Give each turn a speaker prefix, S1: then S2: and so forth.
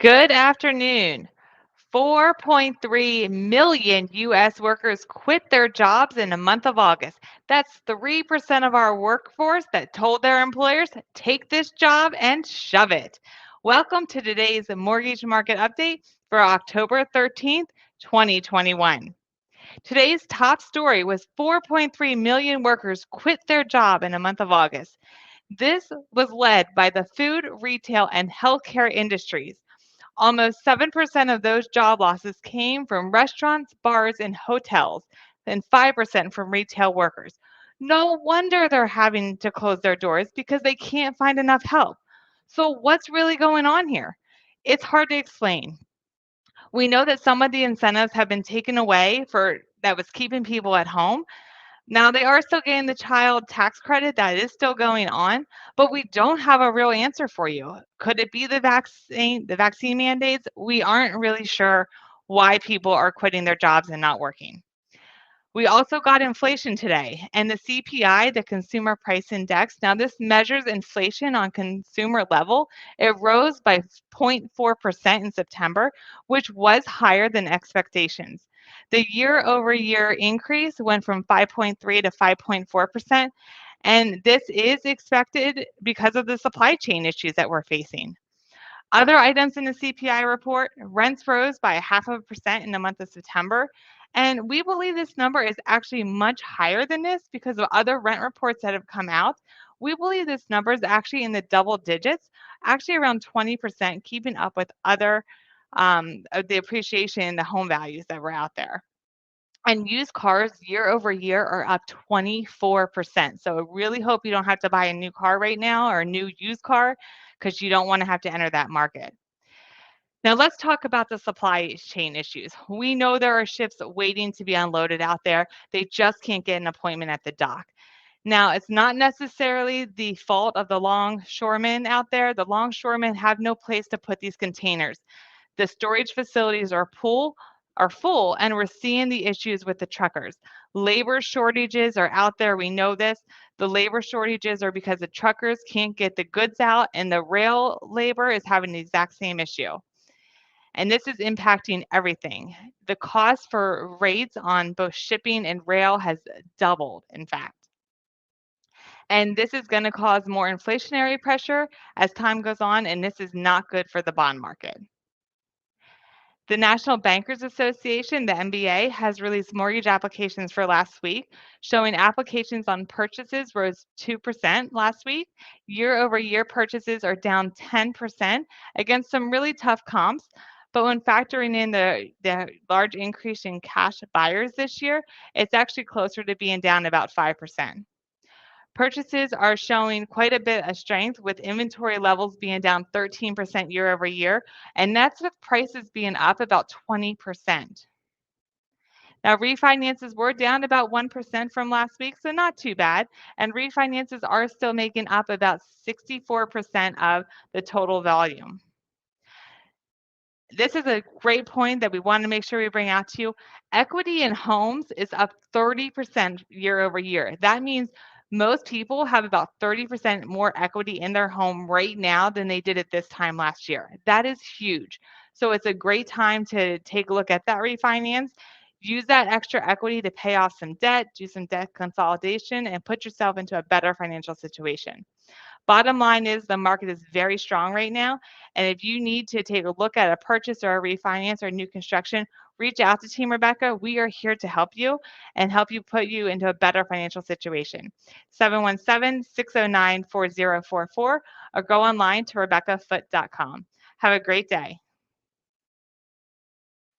S1: Good afternoon. 4.3 million U.S. workers quit their jobs in the month of August. That's 3% of our workforce that told their employers, take this job and shove it. Welcome to today's mortgage market update for October 13th, 2021. Today's top story was 4.3 million workers quit their job in the month of August. This was led by the food, retail, and healthcare industries. Almost 7% of those job losses came from restaurants, bars, and hotels, and 5% from retail workers. No wonder they're having to close their doors because they can't find enough help. So, what's really going on here? It's hard to explain. We know that some of the incentives have been taken away for that was keeping people at home. Now they are still getting the child tax credit that is still going on, but we don't have a real answer for you. Could it be the vaccine mandates? We aren't really sure why people are quitting their jobs and not working. We also got inflation today, and the CPI, the Consumer Price Index. Now, this measures inflation on consumer level. It rose by 0.4% in September, which was higher than expectations. The year over year increase went from 5.3 to 5.4%, and this is expected because of the supply chain issues that we're facing. Other items in the CPI report, rents rose by 0.5% in the month of September. And we believe this number is actually much higher than this because of other rent reports that have come out. We believe this number is actually in the double digits, actually around 20%, keeping up with other of the appreciation in the home values that were out there. And used cars year over year are up 24%. So I really hope you don't have to buy a new car right now or a new used car because you don't want to have to enter that market. Now, let's talk about the supply chain issues. We know there are ships waiting to be unloaded out there. They just can't get an appointment at the dock. Now, it's not necessarily the fault of the longshoremen out there. The longshoremen have no place to put these containers. The storage facilities are full, and we're seeing the issues with the truckers. Labor shortages are out there. We know this. The labor shortages are because the truckers can't get the goods out, and the rail labor is having the exact same issue. And this is impacting everything. The cost for rates on both shipping and rail has doubled, in fact. And this is going to cause more inflationary pressure as time goes on, and this is not good for the bond market. The National Bankers Association, the NBA, has released mortgage applications for last week, showing applications on purchases rose 2% last week. Year over year purchases are down 10% against some really tough comps. But when factoring in the large increase in cash buyers this year, it's actually closer to being down about 5%. Purchases are showing quite a bit of strength with inventory levels being down 13% year over year, and that's with prices being up about 20%. Now, refinances were down about 1% from last week, so not too bad. And refinances are still making up about 64% of the total volume. This is a great point that we want to make sure we bring out to you. Equity in homes is up 30% year over year. That means most people have about 30% more equity in their home right now than they did at this time last year. That is huge. So it's a great time to take a look at that refinance. Use that extra equity to pay off some debt, do some debt consolidation, and put yourself into a better financial situation. Bottom line is the market is very strong right now. And if you need to take a look at a purchase or a refinance or new construction, reach out to Team Rebecca. We are here to help you and help you put you into a better financial situation. 717-609-4044 or go online to RebeccaFoot.com. Have a great day.